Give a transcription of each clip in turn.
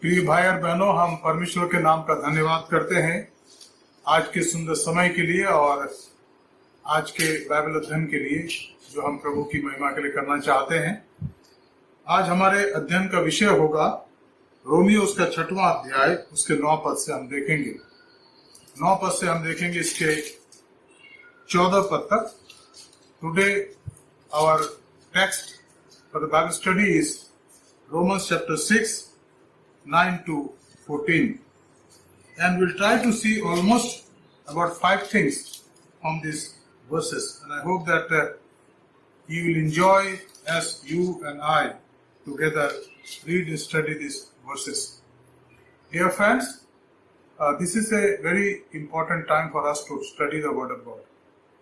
प्रिय भाई और बहनों, हम परमेश्वर के नाम का धन्यवाद करते हैं आज के सुंदर समय के लिए और आज के बाइबल अध्ययन के लिए जो हम प्रभु की महिमा के लिए करना चाहते हैं। आज हमारे अध्ययन का विषय होगा रोमियो उसका 6वां अध्याय, उसके 9 पद से हम देखेंगे। 9 पद से हम देखेंगे इसके 14 पद तक। Today our text for the Bible study is Romans chapter 6, 9 to 14. And we'll try to see almost about 5 things from these verses. And I hope that you will enjoy as you and I together read and study these verses. Dear friends, this is a very important time for us to study the Word of God.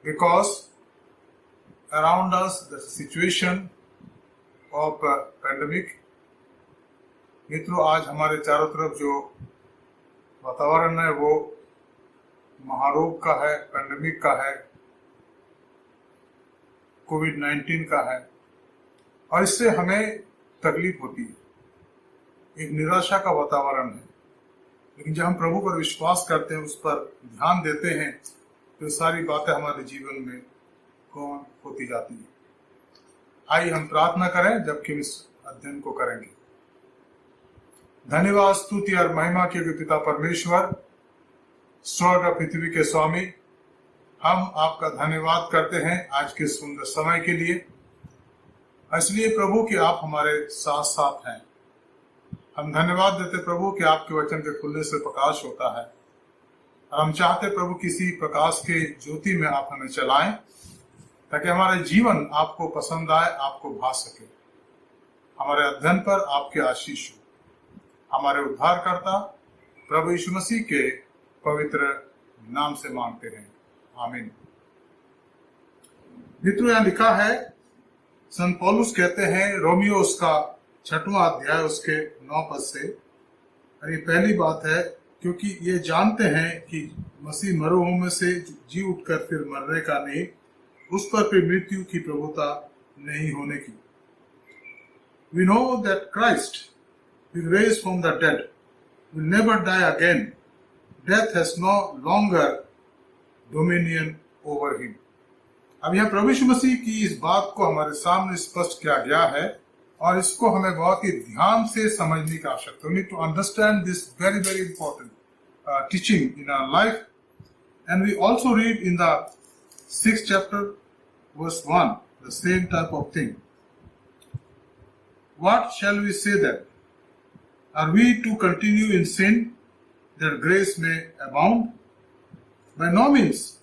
Because around us there's a situation of pandemic. मित्रों, आज हमारे चारों तरफ जो वातावरण है वो महारोग का है, पैंडेमिक का है, कोविड-19 का है और इससे हमें तकलीफ होती है। एक निराशा का वातावरण है, लेकिन जब हम प्रभु पर विश्वास करते हैं, उस पर ध्यान देते हैं, तो सारी बातें हमारे जीवन में कौन होती जाती है। आइए हम प्रार्थना करें जबकि हम इस अध्ययन को करेंगे। धन्यवाद, स्तुति और महिमा के पिता परमेश्वर, स्वर्ग और पृथ्वी के स्वामी, हम आपका धन्यवाद करते हैं आज के सुंदर समय के लिए। इसलिए प्रभु कि आप हमारे साथ साथ हैं। हम धन्यवाद देते प्रभु कि आपके वचन के खुलने से प्रकाश होता है और हम चाहते प्रभु किसी प्रकाश के ज्योति में आप हमें चलाएं ताकि हमारे जीवन आपको पसंद आए, आपको भा सके। हमारे अध्ययन पर आपके आशीष हो। हमारे उद्धारकर्ता प्रभु यीशु मसीह के पवित्र नाम से मांगते हैं, आमीन। मित्रों, यहाँ लिखा है, संत पौलुस कहते हैं, रोमियो उसका 6वां अध्याय उसके 9 पद से, और ये पहली बात है क्योंकि ये जानते हैं कि मसीह मरों में से जी उठकर फिर मरने का नहीं, उस पर फिर मृत्यु की प्रभुता नहीं होने की। We know that Christ will raise from the dead, will never die again. Death has no longer dominion over him. अब यहाँ प्रभु यीशु मसीह की इस बात को हमारे सामने स्पष्ट किया गया है और इसको हमें बहुत ही ध्यान से समझने की आवश्यकता है। We need to understand this very, very important teaching in our life. And we also read in the 6th chapter, verse 1, the same type of thing. What shall we say then? Are we to continue in sin that grace may abound? By no means.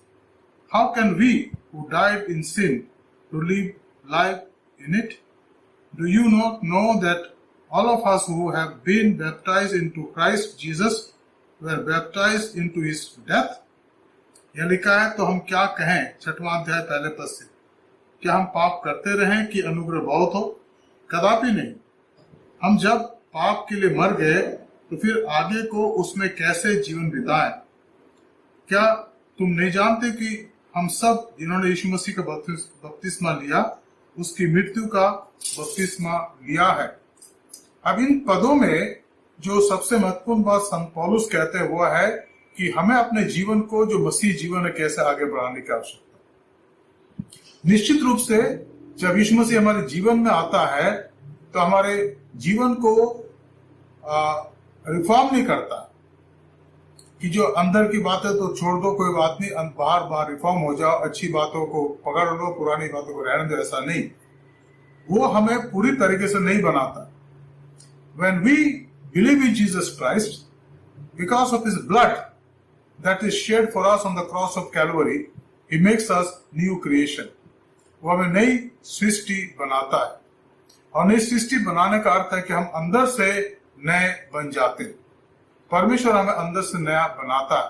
How can we who died in sin to live life in it? Do you not know that all of us who have been baptized into Christ Jesus were baptized into his death? यह लिखा है, तो हम क्या कहें? 6वां अध्याय पहले पद से, क्या हम पाप करते रहें कि अनुग्रह बहुत हो? कदापि नहीं। हम जब पाप के लिए मर गए तो फिर आगे को उसमें कैसे जीवन बिताएं? क्या तुम नहीं जानते कि हम सब जिन्होंने यीशु मसीह का बपतिस्मा लिया, उसकी मृत्यु का बपतिस्मा लिया है? अब इन पदों में जो सबसे महत्वपूर्ण बात संत पौलुस कहते हैं वो है कि हमें अपने जीवन को, जो मसीह जीवन है, कैसे आगे बढ़ाने की आवश्यकता है। निश्चित रूप से जब यीशु मसीह हमारे जीवन में आता है तो हमारे जीवन को रिफॉर्म नहीं करता कि जो अंदर की बातें तो छोड़ दो, कोई बात नहीं, बाहर बाहर रिफॉर्म हो जाओ, अच्छी बातों को पकड़ लो, पुरानी बातों को रहने दो, ऐसा नहीं। वो हमें पूरी तरीके से नहीं बनाता। When we believe in Jesus Christ, because of his blood that is shed for us on the cross of Calvary, he makes us new creation. वो हमें नई सृष्टि बनाता है और नई सृष्टि बनाने का अर्थ है कि हम अंदर से नए बन जाते हैं। परमेश्वर हमें अंदर से नया बनाता है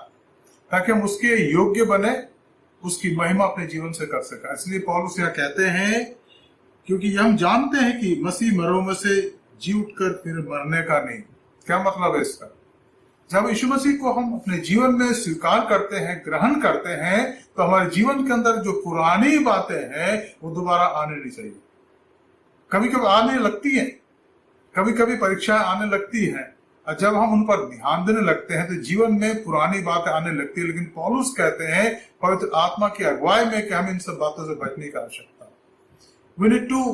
ताकि हम उसके योग्य बने, उसकी महिमा अपने जीवन से कर सकें। इसलिए पौलुस यह कहते हैं, क्योंकि हम जानते हैं कि मसीह मरों में से जी उठकर फिर मरने का नहीं। क्या मतलब है इसका? जब यीशु मसीह को हम अपने जीवन में स्वीकार करते हैं, ग्रहण करते हैं, तो हमारे जीवन के अंदर जो पुरानी बातें हैं वो दोबारा आने नहीं चाहिए। कभी कभी आने लगती हैं, कभी कभी परीक्षाएं आने लगती हैं, और जब हम उन पर ध्यान देने लगते हैं तो जीवन में पुरानी बातें आने लगती है। लेकिन पौलुस कहते हैं पवित्र आत्मा की अगुवाई में कि हम इन सब बातों से बचने की आवश्यकता है। We need to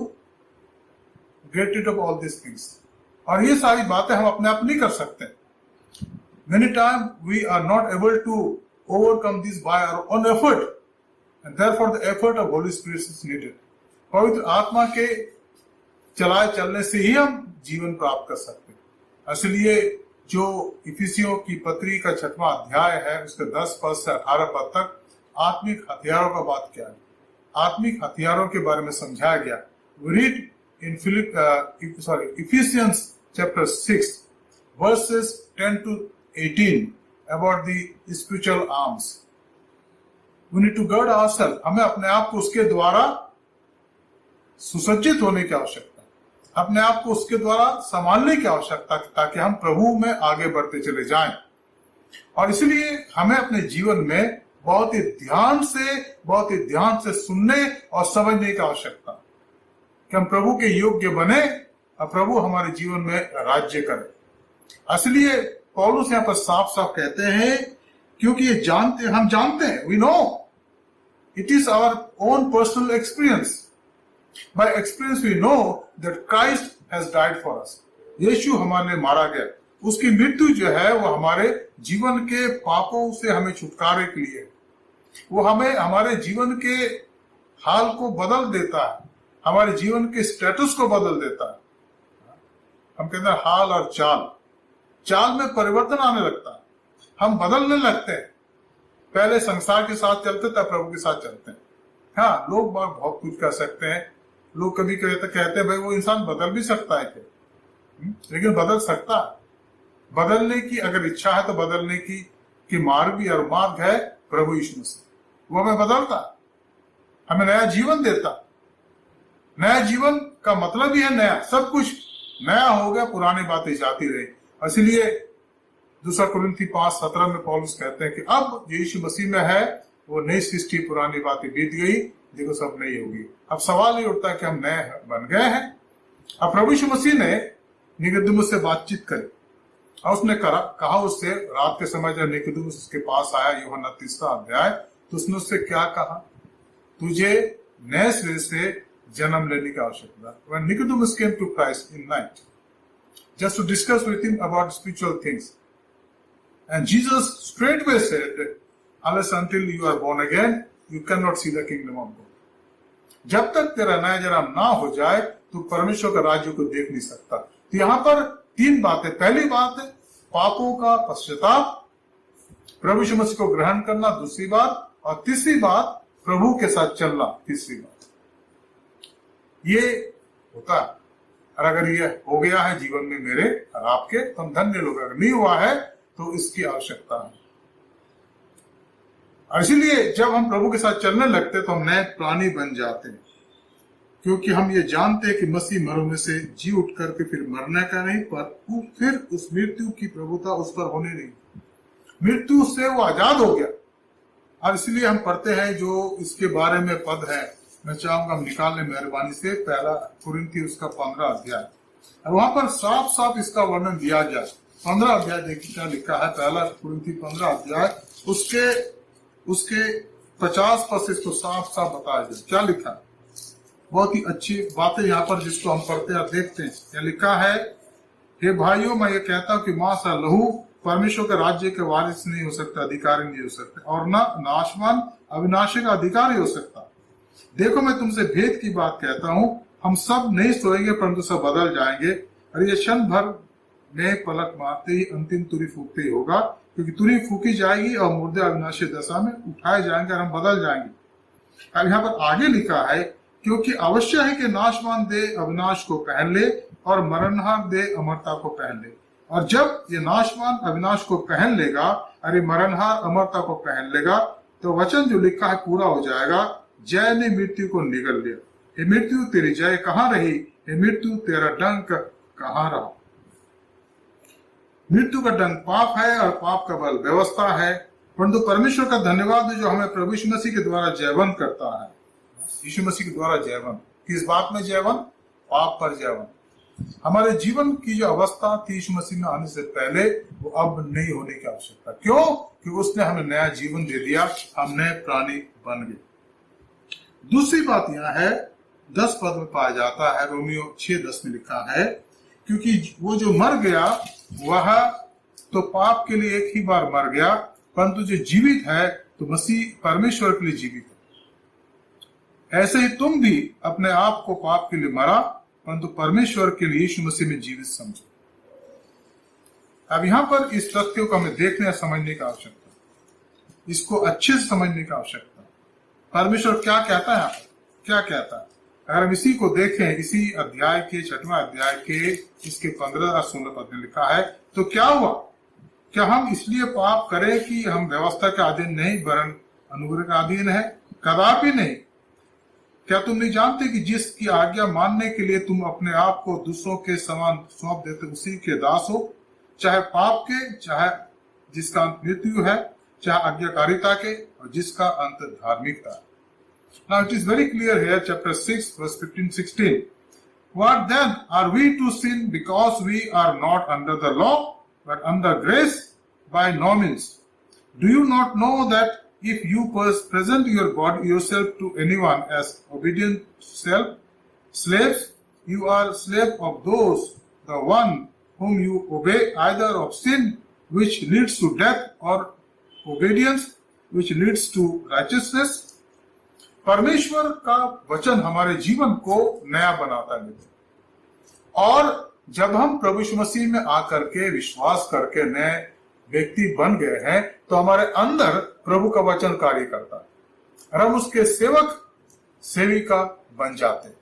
get rid of all this things. और ये सारी बातें हम अपने आप नहीं कर सकते। Many time we are not able to overcome this by our own effort, and therefore the effort of Holy Spirit is needed. पवित्र आत्मा के चलाए चलने से ही हम जीवन प्राप्त कर सकते हैं। इसलिए जो इफिसियों की पत्री का 6वां अध्याय है उसके 10 पद से 18 पद तक आत्मिक हथियारों का बात किया है। आत्मिक हथियारों के बारे में समझाया गया। Read in Ephesians chapter 6 verses 10 to 18 about the spiritual arms. We need to gird ourselves. हमें अपने आप को उसके द्वारा सुसज्जित होने की आवश्यकता है, अपने आप को उसके द्वारा संभालने की आवश्यकता है ताकि हम प्रभु में आगे बढ़ते चले जाएं। और इसलिए हमें अपने जीवन में बहुत ही ध्यान से सुनने और समझने की आवश्यकता है कि हम प्रभु के योग्य बने और प्रभु हमारे जीवन में राज्य करे। इसलिए पौलुस यहाँ पर साफ साफ कहते हैं, क्योंकि हम जानते हैं, we know it is our own personal experience. By experience we know that Christ has died for us. Yeshu हमारे लिए मारा गया। उसकी मृत्यु जो है वो हमारे जीवन के पापों से हमें छुटकारे के लिए, वो हमें हमारे जीवन के हाल को बदल देता है, हमारे जीवन के स्टेटस को बदल देता है। हम कहते हैं हाल और चाल में परिवर्तन आने लगता है, हम बदलने लगते हैं। पहले संसार के साथ चलते तब प्रभु के साथ चलते हैं। हाँ, लोग बहुत कुछ कर सकते हैं। लोग कभी कहते हैं भाई वो इंसान बदल भी सकता है क्या? लेकिन बदल सकता है। बदलने की अगर इच्छा है तो बदलने की मार्ग है प्रभु यीशु मसीह। वो हमें बदलता है, हमें नया जीवन देता। नया जीवन का मतलब ही है नया, सब कुछ नया हो गया, पुरानी बातें जाती रही। इसलिए 2 कुरिन्थी 5:17 में पौलुस कहते हैं कि अब जो यीशु मसीह में है वो नई सृष्टि, पुरानी बातें बीत गई, देखो सब नई होगी। अब सवाल ये उठता है कि हम नए बन गए हैं। अब प्रभु यीशु मसीह ने निकोदेमुस से बातचीत करी और उसने कहा उससे रात के समय जब निकोदेमुस उसके पास आया, यूहन्ना 3 अध्याय, तो उसने उससे क्या कहा? तुझे नए सिरे से जन्म लेने की आवश्यकता। When Nicodemus came to Christ in night, just to discuss with him about spiritual things, and Jesus straightway said, "Unless until you are born again, you cannot see the kingdom of God." जब तक तेरा नया जन्म ना हो जाए तो परमेश्वर का राज्य को देख नहीं सकता। तो यहाँ पर 3 बातें। पहली बात है पापों का पश्चाताप, प्रभु यीशु मसीह को ग्रहण करना, दूसरी बात, और तीसरी बात प्रभु के साथ चलना, तीसरी बात। ये होता है। और अगर ये हो गया है जीवन में मेरे और आपके तो हम धन्य लोग। अगर नहीं हुआ है तो इसकी आवश्यकता है। और इसीलिए जब हम प्रभु के साथ चलने लगते तो हम नए प्राणी बन जाते हैं, क्योंकि हम ये जानते हैं कि मसीह मरों में से जी उठ करके फिर मरने का नहीं, पर फिर उस मृत्यु की प्रभुता उस पर होने नहीं। मृत्यु से वो आजाद हो गया। और इसलिए हम पढ़ते हैं जो इसके बारे में पद है, मैं चाहूंगा हम निकाल लें मेहरबानी से। 1 कुरिन्थी उसका 15 अध्याय, और वहां पर साफ साफ इसका वर्णन दिया गया। 15 अध्याय देखिए क्या लिखा है। 1 कुरिन्थी 15 अध्याय उसके 50 पद से इसको साफ साफ बताया गया। क्या लिखा है? बहुत ही अच्छी बातें यहाँ पर जिसको हम पढ़ते हैं देखते हैं। क्या लिखा है? हे भाइयों, मैं ये कहता हूँ कि मांस और लहू परमेश्वर के राज्य के वारिस नहीं हो सकता, अधिकारी नहीं हो सकते, और न नाशवान अविनाशी का अधिकारी हो सकता। देखो मैं तुमसे भेद की बात कहता हूँ, हम सब नहीं सोएंगे परंतु सब बदल जाएंगे। और ये क्षण भर में पलक मारते ही अंतिम तुरी फूकते ही होगा, क्योंकि तुरी फूकी जाएगी और मुर्दे अविनाशी दशा में उठाए जाएंगे और हम बदल जाएंगे। अब यहाँ पर आगे लिखा है, क्योंकि अवश्य है कि नाशवान देह अविनाश को पहन ले और मरणहार देह अमरता को पहन ले। और जब ये नाशवान अविनाश को पहन लेगा और ये मरणहार अमरता को पहन लेगा, तो वचन जो लिखा है पूरा हो जाएगा, जय ने मृत्यु को निगल लिया। हे मृत्यु तेरी जय कहाँ रही? हे मृत्यु तेरा डंक कहाँ रहा? मृत्यु का डंक पाप है और पाप का बल व्यवस्था है, परंतु परमेश्वर का धन्यवाद है जो हमें प्रभु यीशु मसीह के द्वारा जयवंत करता है। यीशु मसीह के द्वारा जयवंत। किस बात में जयवंत? पाप पर जयवंत। हमारे जीवन की जो अवस्था थी यीशु मसीह में आने से पहले, वो अब नहीं होने की आवश्यकता। क्यों? क्योंकि उसने हमें नया जीवन दे दिया, हम नए प्राणी बन गए। दूसरी बात यह है, 10 पद में पाया जाता है, रोमियो 6:10 में लिखा है, क्योंकि वो जो मर गया वह तो पाप के लिए एक ही बार मर गया, परंतु जो जीवित है तो मसीह परमेश्वर के लिए जीवित है। ऐसे ही तुम भी अपने आप को पाप के लिए मरा, परंतु परमेश्वर के लिए यीशु मसीह में जीवित समझो। अब यहां पर इस तथ्य को हमें देखने और समझने की आवश्यकता, इसको अच्छे से समझने की आवश्यकता। परमेश्वर क्या कहता है, क्या कहता है? अगर हम इसी को देखें, इसी अध्याय के 6वां अध्याय के इसके 15 और 16 पद में लिखा है, तो क्या हुआ? क्या हम इसलिए पाप करें कि हम व्यवस्था के अधीन नहीं वरन अनुग्रह के अधीन है? कदापि नहीं। क्या तुम नहीं जानते कि जिसकी आज्ञा मानने के लिए तुम अपने आप को दूसरों के समान सौंप देते उसी के दास हो, चाहे पाप के, चाहे जिसका अंत मृत्यु है, चाहे आज्ञाकारिता के, और जिसका अंत धार्मिकता है। Now it is very clear here, chapter 6, verse 15-16. What then? Are we to sin because we are not under the law, but under grace? By no means. Do you not know that if you present your body yourself to anyone as obedient slaves, you are slave of those, the one whom you obey, either of sin, which leads to death, or obedience, which leads to righteousness? परमेश्वर का वचन हमारे जीवन को नया बनाता है, और जब हम प्रभु यीशु मसीह में आकर के विश्वास करके नए व्यक्ति बन गए हैं, तो हमारे अंदर प्रभु का वचन कार्य करता है और हम उसके सेवक सेविका बन जाते हैं,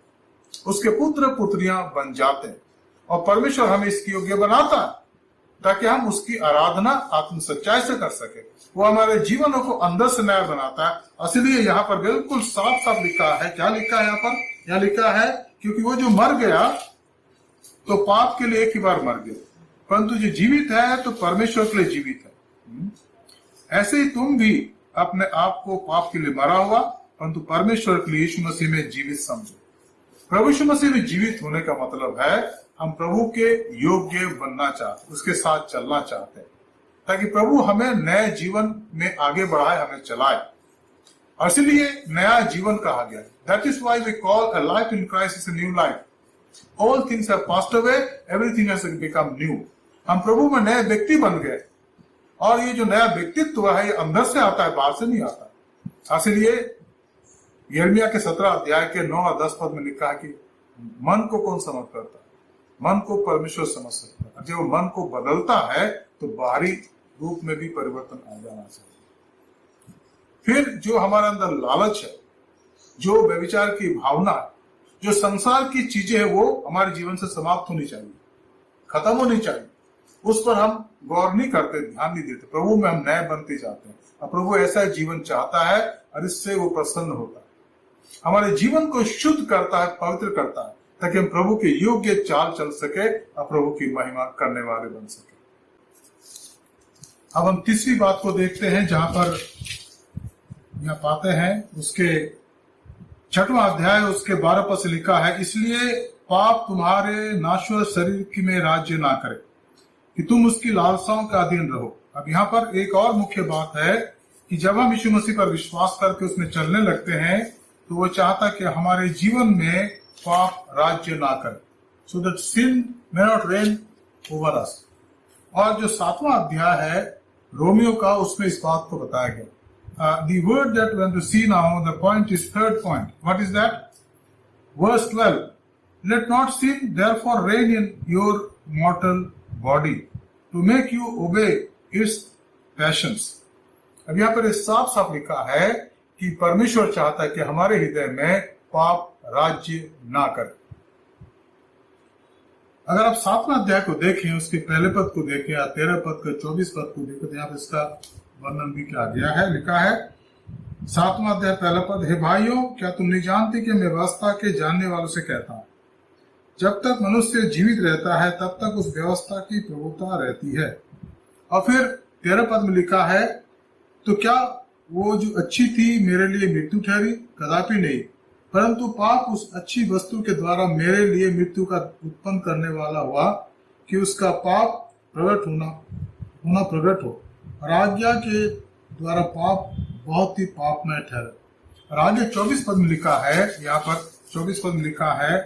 उसके पुत्र पुत्रियां बन जाते हैं, और परमेश्वर हमें इसकी योग्य बनाता है ताकि हम उसकी आराधना आत्म सच्चाई से कर सके। वो हमारे जीवनों को अंदर से नया बनाता है। इसलिए यहाँ पर बिल्कुल साफ साफ लिखा है, क्या लिखा है यहाँ पर? यहाँ लिखा है, क्योंकि वो जो मर गया तो पाप के लिए एक ही बार मर गया, परंतु जो जीवित है तो परमेश्वर के लिए जीवित है। ऐसे ही तुम भी अपने आप को पाप के लिए मरा हुआ, परंतु परमेश्वर के लिए यीशु मसीह में जीवित समझो। प्रभु यीशु मसीह में जीवित होने का मतलब है हम प्रभु के योग्य बनना चाहते, उसके साथ चलना चाहते हैं, ताकि प्रभु हमें नए जीवन में आगे बढ़ाए, हमें चलाए। और इसलिए नया जीवन कहा गया। That is why we call a life in Christ is a new life. All things have passed away, everything has become new. हम प्रभु में नए व्यक्ति बन गए, और ये जो नया व्यक्तित्व है ये अंदर से आता है, बाहर से नहीं आता। इसलिए यिर्मयाह के 17 अध्याय के 9 और 10 पद में लिखा है कि मन को कौन समझ करता है? मन को परमेश्वर समझ सकता है। जब वो मन को बदलता है तो बाहरी रूप में भी परिवर्तन आ जाना चाहिए। फिर जो हमारे अंदर लालच है, जो व्यभिचार की भावना है, जो संसार की चीजें है, वो हमारे जीवन से समाप्त होनी चाहिए, खत्म होनी चाहिए। उस पर हम गौर नहीं करते, ध्यान नहीं देते। प्रभु में हम नए बनते जाते हैं, और प्रभु ऐसा जीवन चाहता है और इससे वो प्रसन्न होता है, हमारे जीवन को शुद्ध करता है, पवित्र करता है, ताकि हम प्रभु के योग्य चाल चल सके और प्रभु की महिमा करने वाले बन सके। अब हम तीसरी बात को देखते हैं, जहां पर यह पाते हैं उसके 6वां अध्याय उसके 12 पद से लिखा है, इसलिए पाप तुम्हारे नाश्वर शरीर की में राज्य ना करे कि तुम उसकी लालसाओं के अधीन रहो। अब यहाँ पर एक और मुख्य बात है कि जब हम यीशु मसीह पर विश्वास करके उसमें चलने लगते हैं, तो वो चाहता कि हमारे जीवन में पाप राज्य ना करे, so that sin may not reign over us. और जो 7वां अध्याय है रोमियो का, उसमें इस बात को बताया गया। The word that we want to see now, the point is third point. What is that? Verse 12. Let not sin therefore reign in your mortal body to make you obey its passions. अब यहाँ पर साफ साफ लिखा है कि परमेश्वर चाहता है कि हमारे हृदय में पाप राज्य ना करे। अगर आप 7वां अध्याय को देखें, उसके पहले पद को देखें या 13 पद का 24 पद को देखें, तो यहाँ पर इसका वर्णन भी किया गया है। लिखा है 7वां अध्याय पहला पद, हे भाइयों, क्या तुम नहीं जानते कि मैं व्यवस्था के जानने वालों से कहता हूं, जब तक मनुष्य जीवित रहता है तब तक उस व्यवस्था की प्रभुता रहती है। और फिर 13 पद में लिखा है, तो क्या वो जो अच्छी थी मेरे लिए मृत्यु ठहरी? कदापि नहीं, परंतु पाप उस अच्छी वस्तु के द्वारा मेरे लिए मृत्यु का उत्पन्न करने वाला हुआ कि उसका पाप प्रकट होना प्रकट हो। और आज्ञा के द्वारा पाप बहुत ही पापमय ठहरे। और आगे 24 पद में लिखा है, यहाँ पर 24 पद में लिखा है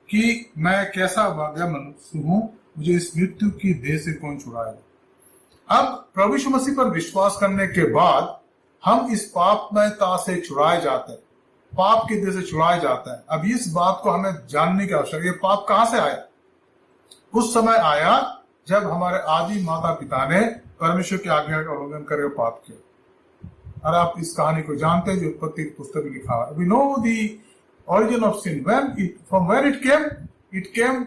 कि मैं कैसा भाग्य मनुष्य हूँ, मुझे इस मृत्यु की देह से कौन छुड़ाएगा। अब प्रभु यीशु मसीह पर विश्वास करने के बाद हम इस पापमयता से छुड़ाए जाते हैं, पाप की देह से छुड़ाए जाते हैं। अब इस बात को हमें जानने की आवश्यकता है, पाप कहां से आया। उस समय आया जब हमारे आदि माता पिता ने परमेश्वर की आज्ञा का उल्लंघन करके पाप किया। और आप इस कहानी को जानते हैं जो उत्पत्ति पुस्तक में लिखा है। We know the origin of sin. From where it came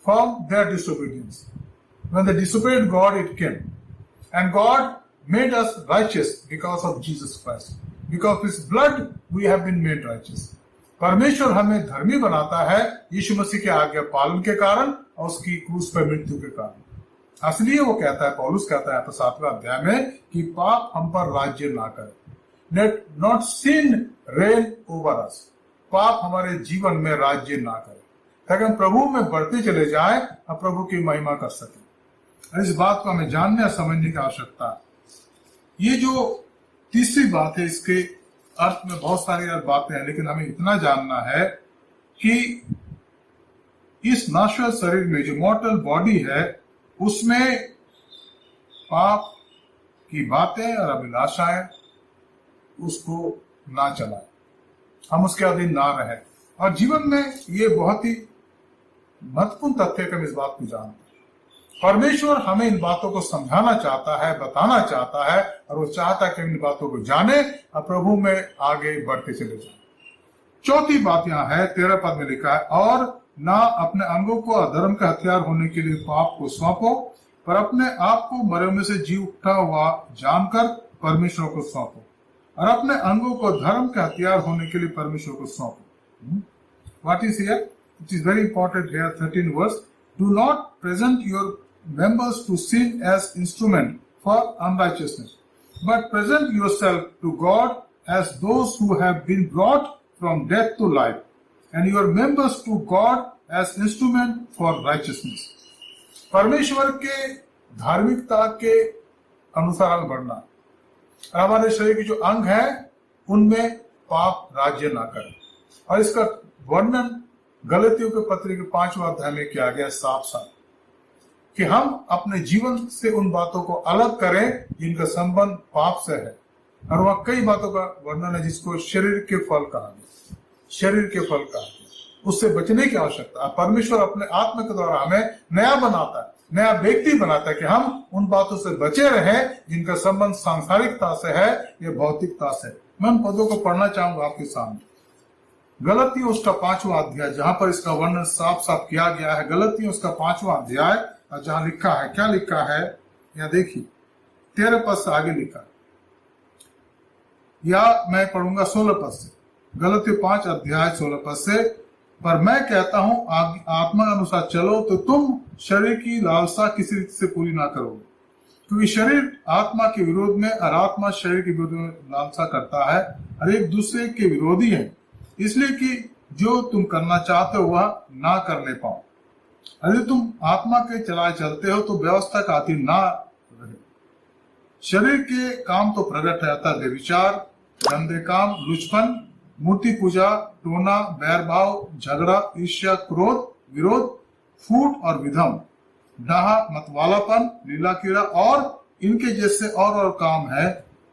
from their disobedience. When they disobeyed God, it came. And God made us righteous because of Jesus Christ. Because of His blood, we have been made righteous. परमेश्वर हमें धर्मी बनाता है यीशु मसीह के आज्ञा पालन के कारण और उसकी क्रूस पर मृत्यु के कारण। इसलिए वो कहता है, पौलुस कहता है 7वें अध्याय में कि पाप हम पर राज्य ना करे। Let not sin reign over us. पाप हमारे जीवन में राज्य ना करे, ताकि हम प्रभु में बढ़ते चले जाएं और प्रभु की महिमा कर सकें। इस बात को हमें जानने और समझने की आवश्यकता है। ये जो तीसरी बात है, इसके अर्थ में बहुत सारी बातें हैं, लेकिन हमें इतना जानना है कि इस नाश्वर शरीर में जो मॉर्टल बॉडी है, उसमें पाप की बातें और अभिलाषाएं उसको ना चलाएं, हम उसके अधीन ना रहे। और जीवन में ये बहुत ही महत्वपूर्ण तथ्य है कि हम इस बात को जानते हैं। परमेश्वर हमें इन बातों को समझाना चाहता है, बताना चाहता है, और वो चाहता है कि हम इन बातों को जाने और प्रभु में आगे बढ़ते चले जाएं। चौथी बात यहाँ है, 13 पद में लिखा है, और ना अपने अंगों को अधर्म का हथियार होने के लिए पाप को सौंपो, पर अपने आप को मरे में से जी उठा हुआ जानकर परमेश्वर को सौंपो, और अपने अंगों को धर्म के हथियार होने के लिए परमेश्वर को सौंपो। What is here? It is very important here, 13 verse. Do not present your members to sin as instrument for unrighteousness, but present yourself to God as those who have been brought from death to life, and your members to God as instrument for righteousness. परमेश्वर के धार्मिकता के अनुसार बढ़ना, हमारे शरीर के जो अंग है उनमें पाप राज्य ना करे। और इसका वर्णन गलतियों के पत्र के 5वें अध्याय में किया गया साफ साफ कि हम अपने जीवन से उन बातों को अलग करें जिनका संबंध पाप से है। और वह कई बातों का वर्णन है जिसको शरीर के फल कहा गया, शरीर के फल कहा गया। उससे बचने की आवश्यकता। परमेश्वर अपने आत्मा के द्वारा हमें नया बनाता है, नया व्यक्ति बनाता है कि हम उन बातों से बचे रहें जिनका संबंध सांसारिकता से है या भौतिकता से। मैं उन पदों को पढ़ना चाहूंगा आपके सामने। गलतियों उसका 5वां अध्याय, जहां पर इसका वर्णन साफ साफ किया गया है। गलतियों उसका 5वां अध्याय, और जहां लिखा है, क्या लिखा है या देखिए 13 पद से आगे लिखा, या मैं पढ़ूंगा 16 पद से। गलतियों 5 अध्याय 16 पद से, पर मैं कहता हूं आत्मा अनुसार चलो तो तुम शरीर की लालसा किसी रीति से पूरी ना करोगे, क्योंकि शरीर आत्मा के विरोध में और आत्मा शरीर के विरोध में लालसा करता है और एक दूसरे के विरोधी है, इसलिए कि जो तुम करना चाहते हो वह ना करने पाओ। यदि तुम आत्मा के चलाए चलते हो तो व्यवस्था का अधीन ना रहे। शरीर के काम तो प्रकट है, अतः व्यभिचार, गंदे काम, लुचपन, मूर्ति पूजा, टोना, बैरभाव, झगड़ा, ईर्ष्या, क्रोध, विरोध, फूट और विधम, डाहा, मतवालापन, लीला कीड़ा और इनके जैसे और काम है।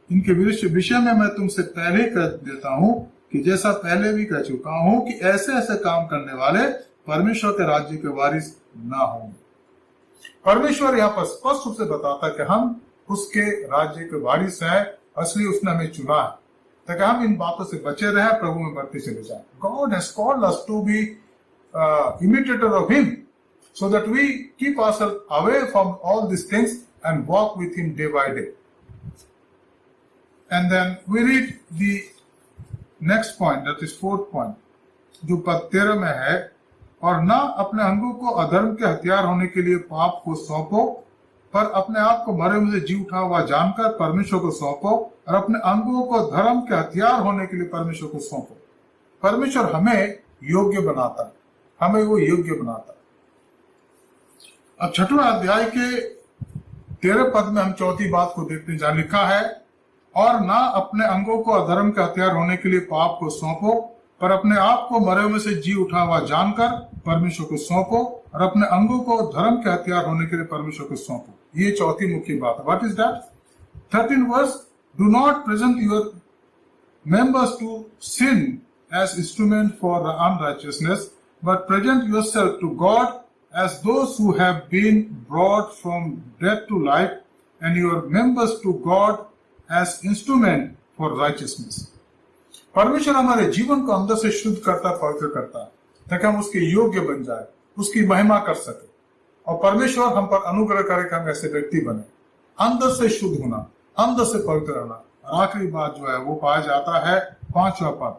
इनके विषय में मैं तुमसे पहले कह देता हूं कि जैसा पहले भी कह चुका हूं कि ऐसे ऐसे काम करने वाले परमेश्वर के राज्य के वारिस ना होंगे। परमेश्वर यहाँ पर स्पष्ट रूप से बताता है कि हम उसके राज्य के वारिस हैं, इसलिए उसने हमें चुना है ताकि हम इन बातों से बचे रहे, प्रभु में बढ़ते चले जाएं। God has called us to be imitators of Him, so that we keep ourselves away from all these things and walk with Him day by day. And then we read the next point, that is 4th point, जो पद 13 में है, और ना अपने अंगों को अधर्म के हथियार होने के लिए पाप को सौंपो, पर अपने आप को मरे हुए से जी उठा हुआ जानकर परमेश्वर को सौंपो, और अपने अंगों को धर्म के हथियार होने के लिए परमेश्वर को सौंपो। परमेश्वर हमें योग्य बनाता है, हमें वो योग्य बनाता है। अब 6वें अध्याय के 13 पद में हम चौथी बात को देखते हैं, जहां लिखा है, और ना अपने अंगों को अधर्म का हथियार होने के लिए पाप को सौंपो, पर अपने आप को मरे हुए से जी उठा हुआ जानकर परमेश्वर को सौंपो, और अपने अंगों को धर्म के हथियार होने के लिए परमेश्वर को सौंपो। ये चौथी मुख्य बात है। What is that? 13 verse, do not present your members to sin as instrument for unrighteousness, but present yourself to God as those who have been brought from death to life, and your members to God as instrument for righteousness. परमेश्वर हमारे जीवन को अंदर से शुद्ध करता, पवित्र करता है, ताकि हम उसके योग्य बन जाए, उसकी महिमा कर सके, और परमेश्वर हम पर अनुग्रह करे कि हम ऐसे व्यक्ति बने, अंदर से शुद्ध होना, अंदर से पवित्र रहना। आखिरी बात जो है वो पाया जाता है 5वां पद,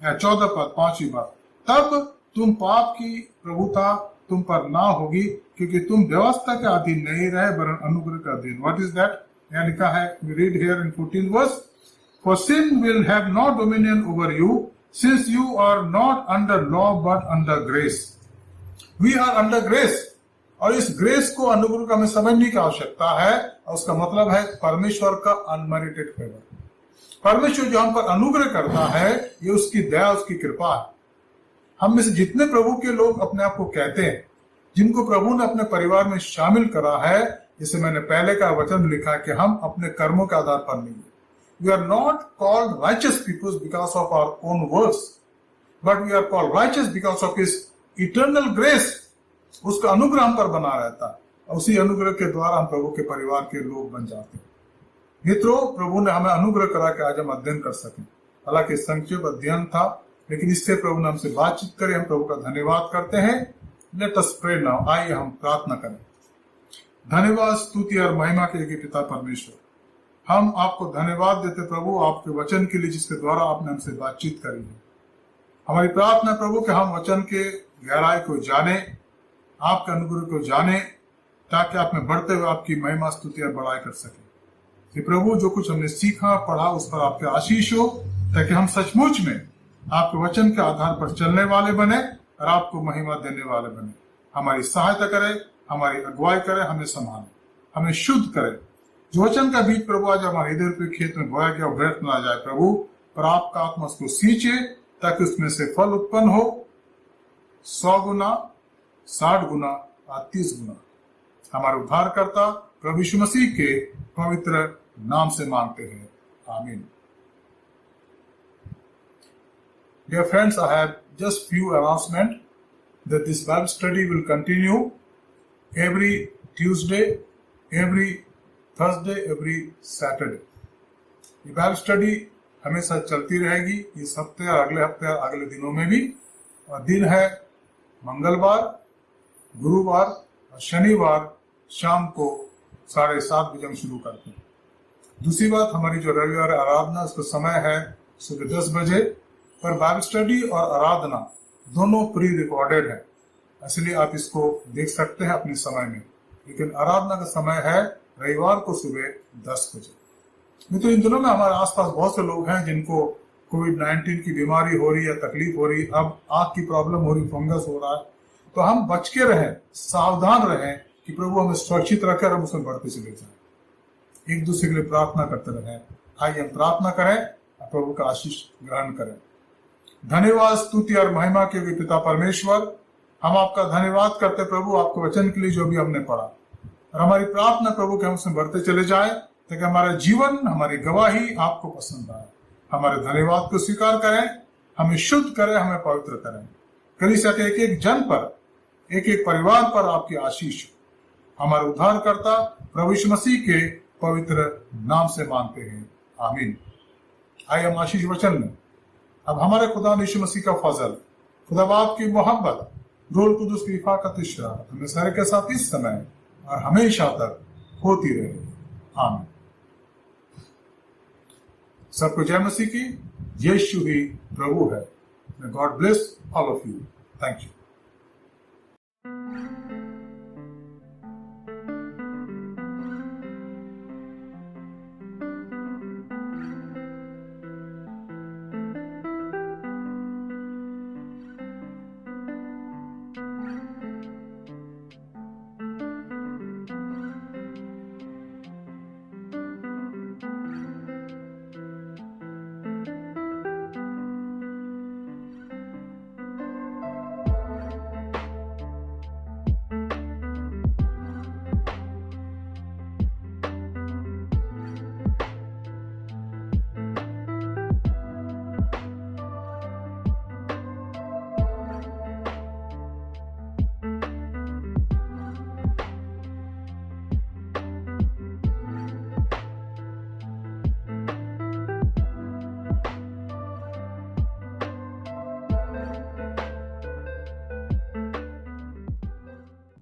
14 पद, 5वीं बात, तब तुम पाप की प्रभुता तुम पर ना होगी, क्योंकि तुम व्यवस्था के अधीन नहीं रहे वरन अनुग्रह के अधीन। What is that? यहाँ लिखा है, we read here in 14th verse, for sin will have no dominion over you, since you are not under law but under grace. We are under grace. और इस ग्रेस को, अनुग्रह को हमें समझने की आवश्यकता है, और उसका मतलब है परमेश्वर का अनमेरिटेड फेवर। परमेश्वर जो हम पर अनुग्रह करता है, ये उसकी दया, उसकी कृपा है। हम में से जितने प्रभु के लोग अपने आप को कहते हैं, जिनको प्रभु ने अपने परिवार में शामिल करा है, जिसे मैंने पहले का वचन लिखा कि हम अपने कर्मों के आधार पर नहीं है। We are not called righteous people because of our own works, but we are called righteous because of His eternal grace. उसका अनुग्रह हम पर बना रहता है, और उसी अनुग्रह के द्वारा हम प्रभु के परिवार के लोग बन जाते हैं। मित्रों, प्रभु ने हमें अनुग्रह करा के आज हम अध्ययन कर सकें। हालांकि संक्षिप्त अध्ययन था, लेकिन इससे प्रभु ने हमसे बातचीत करें, हम प्रभु का धन्यवाद करते हैं। लेट अस प्रे नाउ, आइए हम प्रार्थना करें। धन्यवाद, स्तुति और महिमा के एक पिता परमेश्वर, हम आपको धन्यवाद देते प्रभु आपके वचन के लिए, जिसके द्वारा आपने हमसे बातचीत करी है। हमारी प्रार्थना प्रभु कि हम वचन के गहराई को जाने, आपके अनुग्रह को जाने, ताकि आप में बढ़ते हुए आपकी महिमा, स्तुति और बड़ाई कर सके। कि प्रभु जो कुछ हमने सीखा, पढ़ा, उस पर आपके आशीष हो, ताकि हम सचमुच में आपके वचन के आधार पर चलने वाले बने और आपको महिमा देने वाले बने। हमारी सहायता करे, हमारी अगुवाई करे, हमें संभाले, हमें शुद्ध करे। जो वचन का बीज प्रभु आज हमारे हृदय के खेत में बोया गया, व्यर्थ ना जाए प्रभु, पर आपका आत्मा उसको सींचे, ताकि उसमें से फल उत्पन्न हो, 100 गुना, 60 गुना और 30 गुना। हमारे उद्धारकर्ता प्रभु यीशु मसीह के पवित्र नाम से मांगते हैं, आमीन। Dear friends, I have just few announcements that this Bible study will continue every Tuesday, every Thursday, every Saturday. ये बाइबल स्टडी हमेशा चलती रहेगी, इस हफ्ते और अगले हफ्ते और अगले दिनों में भी। और दिन है मंगलवार, गुरुवार और शनिवार शाम को 7:30 बजे हम शुरू करते हैं। दूसरी बात, हमारी जो रविवार आराधना, उसका समय है सुबह 10 बजे। पर बाइबल स्टडी और आराधना दोनों प्री रिकॉर्डेड है, इसलिए आप इसको देख सकते हैं अपने समय में। लेकिन आराधना का समय है रविवार को सुबह 10 बजे। मित्रों, इन दिनों में हमारे आसपास बहुत से लोग हैं जिनको कोविड-19 की बीमारी हो रही है, तकलीफ हो रही, अब आंख की प्रॉब्लम हो रही, फंगस हो रहा है। तो हम बच के रहें, सावधान रहें कि प्रभु हमें सुरक्षित रखे और हम उसमें बढ़ते चले जाएं। एक दूसरे के लिए प्रार्थना करते रहें। आइए हम प्रार्थना करें और प्रभु का आशीष ग्रहण करें। धन्यवाद, स्तुति और महिमा के पिता परमेश्वर, हम आपका धन्यवाद करते प्रभु आपके वचन के लिए जो भी हमने पढ़ा। और हमारी प्रार्थना प्रभु के हम उसमें बढ़ते चले जाए, ताकि हमारा जीवन, हमारी गवाही आपको पसंद आए। हमारे धन्यवाद को स्वीकार करें, हमें शुद्ध करें, हमें पवित्र करें। कलीसिया के एक एक जन पर, एक एक परिवार पर आपकी आशीष हो। हमारे उद्धारकर्ता प्रभु यीशु मसीह के पवित्र नाम से मांगते हैं, आमीन। आइए हम आशीष वचन में अब हमारे खुदा यीशु मसीह का फजल, खुदा बाप की मोहब्बत, रूह कुदूस की हिफाजत इशरात हमें सारे के साथ इस समय और हमेशा तक होती रहेगी, आमीन। सबको जय मसीह की। यीशु ही प्रभु है। God bless all of you. Thank you.